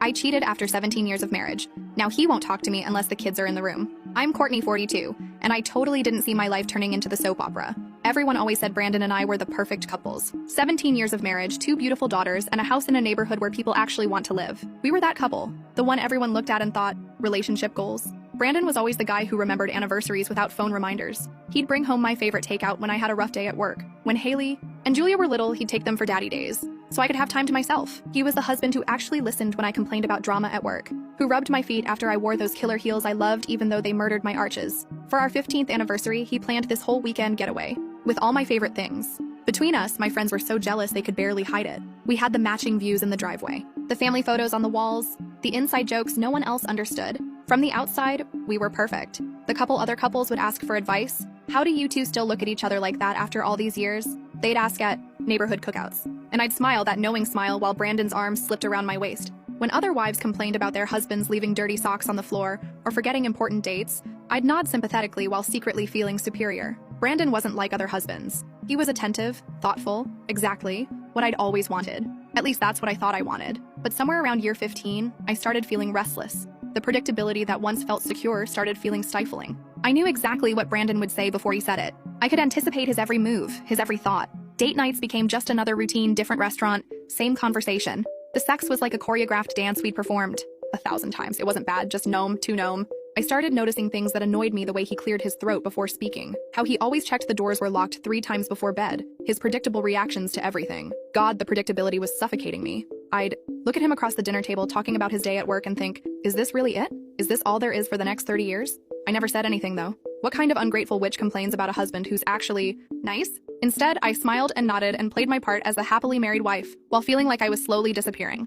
I cheated after 17 years of marriage. Now he won't talk to me unless the kids are in the room. I'm Courtney, 42, and I totally didn't see my life turning into the soap opera. Everyone always said Brandon and I were the perfect couples. 17 years of marriage, 2 beautiful daughters, and a house in a neighborhood where people actually want to live. We were that couple. The one everyone looked at and thought, relationship goals. Brandon was always the guy who remembered anniversaries without phone reminders. He'd bring home my favorite takeout when I had a rough day at work. When Haley and Julia were little, he'd take them for daddy days, so I could have time to myself. He was the husband who actually listened when I complained about drama at work, who rubbed my feet after I wore those killer heels I loved even though they murdered my arches. For our 15th anniversary, he planned this whole weekend getaway, with all my favorite things. Between us, my friends were so jealous they could barely hide it. We had the matching views in the driveway, the family photos on the walls, the inside jokes no one else understood. From the outside, we were perfect. The couple other couples would ask for advice. How do you two still look at each other like that after all these years? They'd ask at neighborhood cookouts. And I'd smile that knowing smile while Brandon's arms slipped around my waist. When other wives complained about their husbands leaving dirty socks on the floor or forgetting important dates, I'd nod sympathetically while secretly feeling superior. Brandon wasn't like other husbands. He was attentive, thoughtful, exactly what I'd always wanted. At least that's what I thought I wanted. But somewhere around year 15, I started feeling restless. The predictability that once felt secure started feeling stifling. I knew exactly what Brandon would say before he said it. I could anticipate his every move, his every thought. Date nights became just another routine, different restaurant, same conversation. The sex was like a choreographed dance we'd performed 1,000 times. It wasn't bad, just gnome to gnome. I started noticing things that annoyed me, the way he cleared his throat before speaking, how he always checked the doors were locked 3 times before bed, his predictable reactions to everything. God, the predictability was suffocating me. I'd look at him across the dinner table talking about his day at work and think, is this really it? Is this all there is for the next 30 years? I never said anything, though. What kind of ungrateful witch complains about a husband who's actually nice? Instead, I smiled and nodded and played my part as the happily married wife, while feeling like I was slowly disappearing.